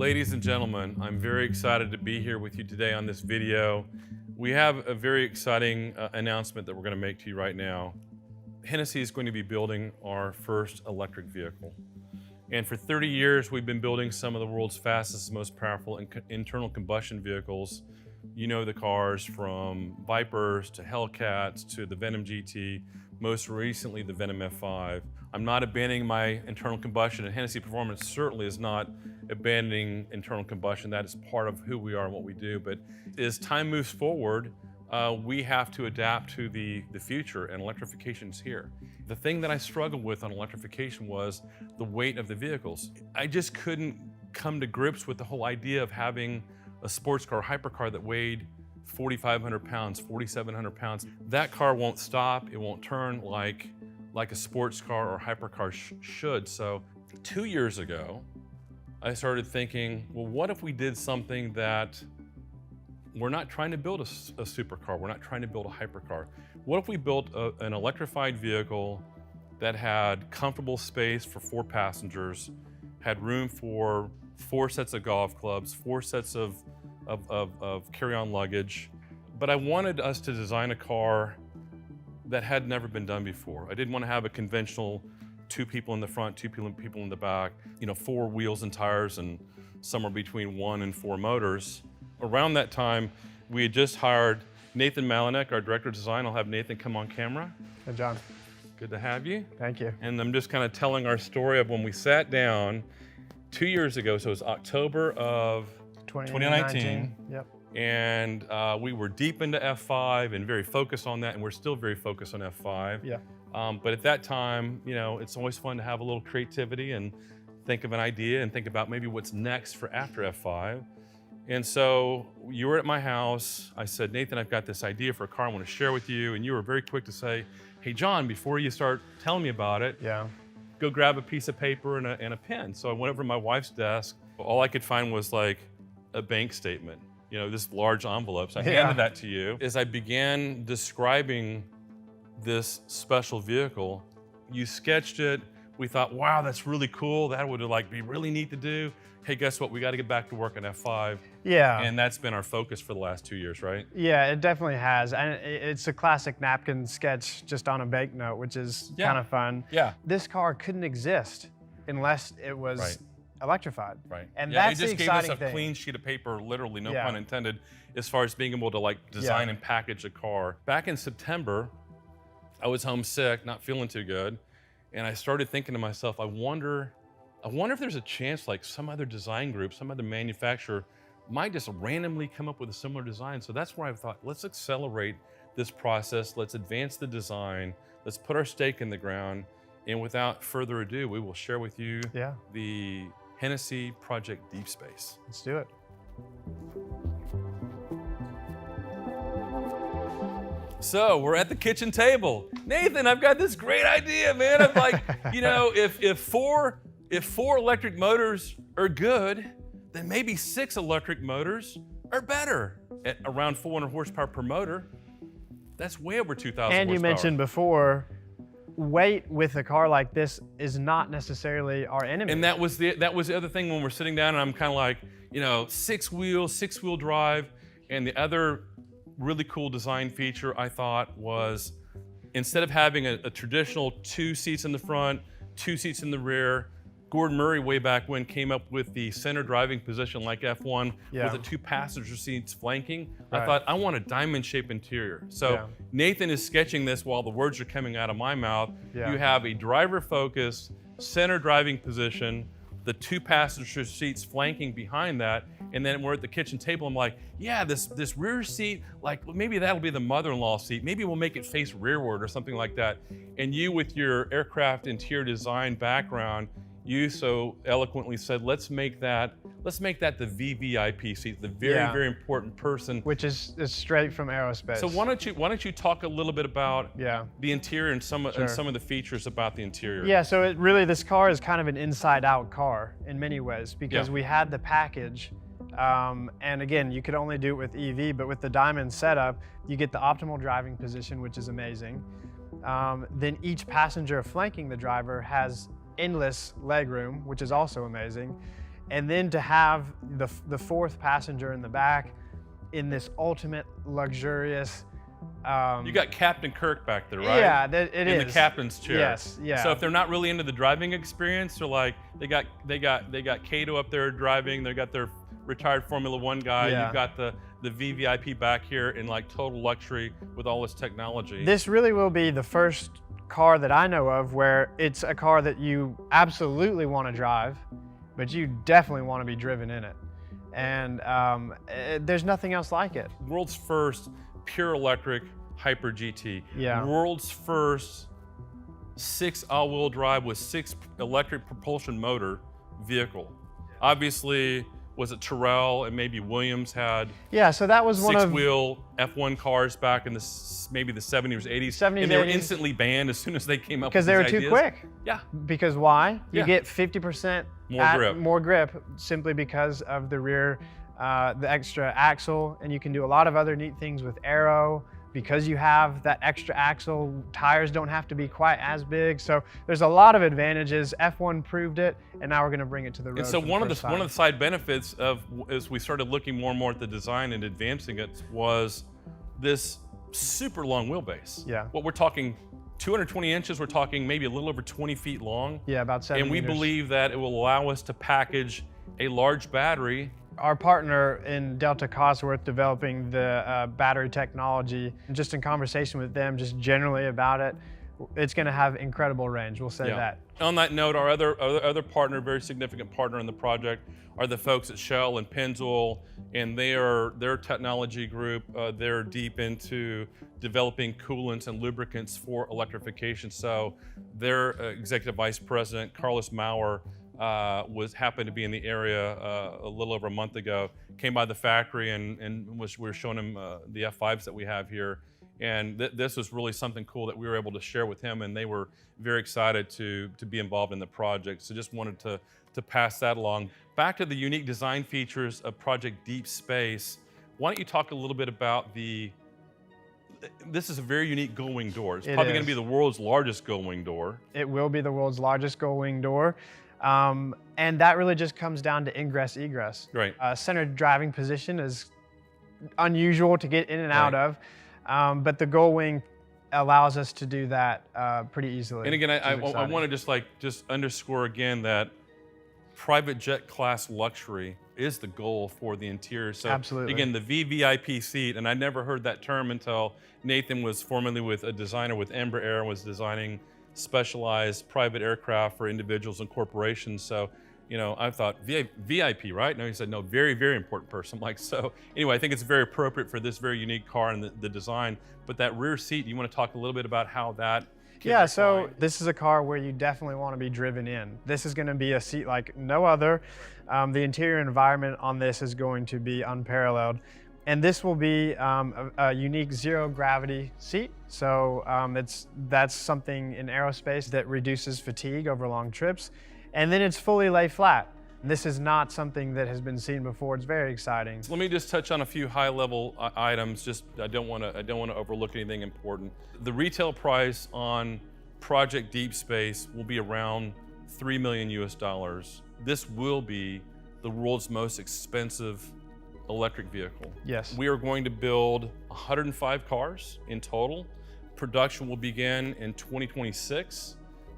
Ladies and gentlemen, I'm very excited to be here with you today on this video. We have a very exciting announcement that we're going to make to you right now. Hennessey is going to be building our first electric vehicle. And for 30 years, we've been building some of the world's fastest, most powerful internal combustion vehicles. You know the cars from Vipers to Hellcats to the Venom GT, most recently the Venom F5. I'm not abandoning my internal combustion, and Hennessey Performance certainly is not abandoning internal combustion. That is part of who we are and what we do. But as time moves forward, we have to adapt to the future, and electrification is here. The thing that I struggled with on electrification was the weight of the vehicles. I just couldn't come to grips with the whole idea of having a sports car, hypercar that weighed 4,500 pounds, 4,700 pounds. That car won't stop, it won't turn like a sports car or hypercar should. So 2 years ago, I started thinking, well, what if we did something that we're not trying to build a supercar, we're not trying to build a hypercar. What if we built an electrified vehicle that had comfortable space for 4 passengers, had room for 4 sets of golf clubs, 4 sets of carry-on luggage. But I wanted us to design a car that had never been done before. I didn't want to have a conventional 2 people in the front, 2 people in the back, 4 wheels and tires, and somewhere between 1 and 4 motors. Around that time, we had just hired Nathan Malinek, our director of design. I'll have Nathan come on camera. Hey, John. Good to have you. Thank you. And I'm just kind of telling our story of when we sat down 2 years ago, so it was October of 2019. Yep. And we were deep into F5 and very focused on that, and we're still very focused on F5. Yeah. But at that time, it's always fun to have a little creativity and think of an idea and think about maybe what's next for after F5. And so you were at my house. I said, Nathan, I've got this idea for a car I want to share with you. And you were very quick to say, hey, John, before you start telling me about it, go grab a piece of paper and a pen. So I went over to my wife's desk. All I could find was like a bank statement, this large envelope. So I handed that to you. As I began describing this special vehicle, you sketched it. We thought, wow, that's really cool. That would be really neat to do. Hey, guess what? We got to get back to work on F5. Yeah. And that's been our focus for the last 2 years, right? Yeah, it definitely has. And it's a classic napkin sketch just on a banknote, which is kind of fun. Yeah. This car couldn't exist unless it was electrified. Right. And that's the exciting thing. It just gave us a clean sheet of paper, literally, no pun intended, as far as being able to design and package a car. Back in September, I was homesick, not feeling too good. And I started thinking to myself, I wonder if there's a chance some other design group, some other manufacturer might just randomly come up with a similar design. So that's where I thought, let's accelerate this process. Let's advance the design. Let's put our stake in the ground. And without further ado, we will share with you the Hennessey Project Deep Space. Let's do it. So we're at the kitchen table. Nathan, I've got this great idea, man. I'm like, if four electric motors are good, then maybe 6 electric motors are better. At around 400 horsepower per motor, that's way over 2,000 horsepower. And you mentioned before, weight with a car like this is not necessarily our enemy. And that was the other thing when we're sitting down, and I'm kind of like, 6-wheel drive. And the other really cool design feature I thought was, instead of having a traditional 2 seats in the front, 2 seats in the rear, Gordon Murray way back when came up with the center driving position like F1 with the 2 passenger seats flanking. I thought, I want a diamond-shaped interior. So Nathan is sketching this while the words are coming out of my mouth. You have a driver-focused center driving position, the 2 passenger seats flanking behind that, and then we're at the kitchen table. I'm like, yeah, this rear seat, maybe that'll be the mother-in-law seat. Maybe we'll make it face rearward or something like that. And you, with your aircraft interior design background, you so eloquently said, let's make that the VVIP seat, the very important person. Which is straight from aerospace. So why don't you talk a little bit about the interior and some of the features about the interior? Yeah, so this car is kind of an inside-out car in many ways, because we had the package, and again, you could only do it with EV, but with the Diamond setup, you get the optimal driving position, which is amazing. Then each passenger flanking the driver has endless legroom, which is also amazing. And then to have the fourth passenger in the back in this ultimate luxurious. You got Captain Kirk back there, right? Yeah, it is. In the captain's chair. Yes, yeah. So if they're not really into the driving experience, they're like, they got Cato up there driving. They got their retired Formula One guy. Yeah. You've got the VVIP back here in like total luxury with all this technology. This really will be the first car that I know of where it's a car that you absolutely want to drive, but you definitely want to be driven in it. And there's nothing else like it. World's first pure electric Hyper GT. Yeah. World's first 6 all-wheel drive with 6 electric propulsion motor vehicle. Obviously, was it Tyrrell and maybe Williams had so that was one of 6-wheel F1 cars back in maybe the 70s or 80s. 70s, and they were 80s. Instantly banned as soon as they came up with because they were these too ideas. quick. Yeah. Because why? You Yeah. get 50% more grip simply because of the rear, the extra axle, and you can do a lot of other neat things with aero. Because you have that extra axle, tires don't have to be quite as big. So there's a lot of advantages. F1 proved it, and now we're going to bring it to the road. And so one of the time. side benefits of, as we started looking more and more at the design and advancing it, was this super long wheelbase. Yeah. What we're talking 220 inches, we're talking maybe a little over 20 feet long. Yeah, about 7 And we meters. believe that it will allow us to package a large battery. Our partner in Delta Cosworth developing the battery technology, just in conversation with them, just generally about it, it's going to have incredible range. We'll say that. On that note, our other partner, very significant partner in the project, are the folks at Shell and Pennzoil, and their technology group. They're deep into developing coolants and lubricants for electrification. So their executive vice president, Carlos Maurer, happened to be in the area a little over a month ago, came by the factory and we were showing him the F5s that we have here. And this was really something cool that we were able to share with him, and they were very excited to be involved in the project. So just wanted to pass that along. Back to the unique design features of Project Deep Space, why don't you talk a little bit about this is a very unique gull-wing door. It's probably going to be the world's largest gull-wing door. It will be the world's largest gull-wing door. And that really just comes down to ingress, egress. Right. Center driving position is unusual to get in and out of, but the gull-wing allows us to do that pretty easily. And again, I want to just underscore again that private jet class luxury is the goal for the interior. So absolutely. Again, the VVIP seat, and I never heard that term until Nathan was formerly with a designer with Embraer and was designing specialized private aircraft for individuals and corporations. So, I thought VIP, right? No, he said, no, very, very important person. I'm like, so anyway, I think it's very appropriate for this very unique car and the design. But that rear seat, you want to talk a little bit about how that Yeah, so this is a car where you definitely want to be driven in. This is going to be a seat like no other. The interior environment on this is going to be unparalleled. And this will be a unique zero gravity seat. So that's something in aerospace that reduces fatigue over long trips. And then it's fully lay flat. This is not something that has been seen before. It's very exciting. Let me just touch on a few high-level items. Just I don't want to overlook anything important. The retail price on Project Deep Space will be around $3 million US. This will be the world's most expensive electric vehicle. Yes. We are going to build 105 cars in total. Production will begin in 2026.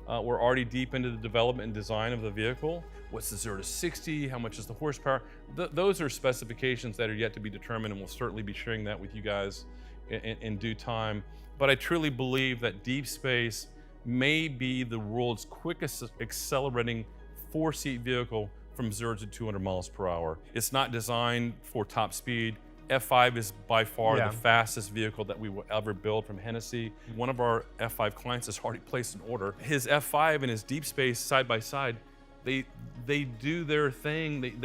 We're already deep into the development and design of the vehicle. What's the 0 to 60? How much is the horsepower? Those are specifications that are yet to be determined, and we'll certainly be sharing that with you guys in due time. But I truly believe that Deep Space may be the world's quickest accelerating 4-seat vehicle from 0 to 200 miles per hour. It's not designed for top speed. F5 is by far the fastest vehicle that we will ever build from Hennessey. One of our F5 clients has already placed an order. His F5 and his Deep Space side by side, they do their thing.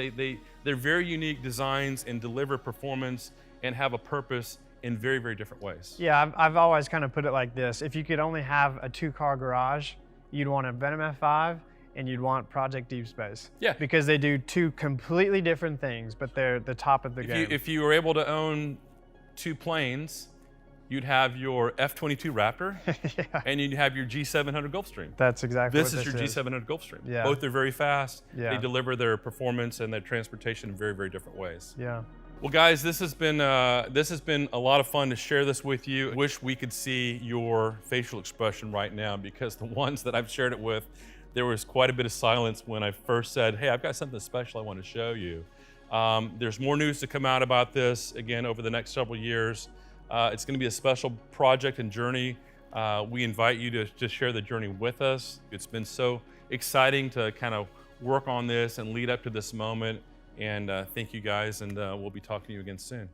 They're very unique designs and deliver performance and have a purpose in very, very different ways. Yeah, I've always kind of put it like this. If you could only have a 2-car garage, you'd want a Venom F5 and you'd want Project Deep Space. Yeah. Because they do 2 completely different things, but they're the top of the game. If you were able to own 2 planes you'd have your F-22 Raptor, Yeah. and you'd have your G700 Gulfstream. That's exactly This what is your G700 Gulfstream. Yeah. Both are very fast. Yeah. They deliver their performance and their transportation in very, very different ways. Yeah. Well, guys, this has been a lot of fun to share this with you. Wish we could see your facial expression right now, because the ones that I've shared it with, there was quite a bit of silence when I first said, hey, I've got something special I want to show you. There's more news to come out about this, again, over the next several years. It's going to be a special project and journey. We invite you to just share the journey with us. It's been so exciting to kind of work on this and lead up to this moment. And thank you guys, and we'll be talking to you again soon.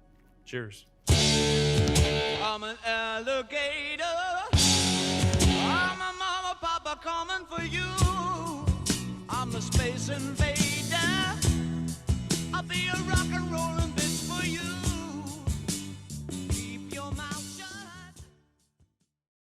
Cheers. I'm an alligator. I'm a mama, papa coming for you. I'm a space invader. I'll be a rock and rollin' bitch for you.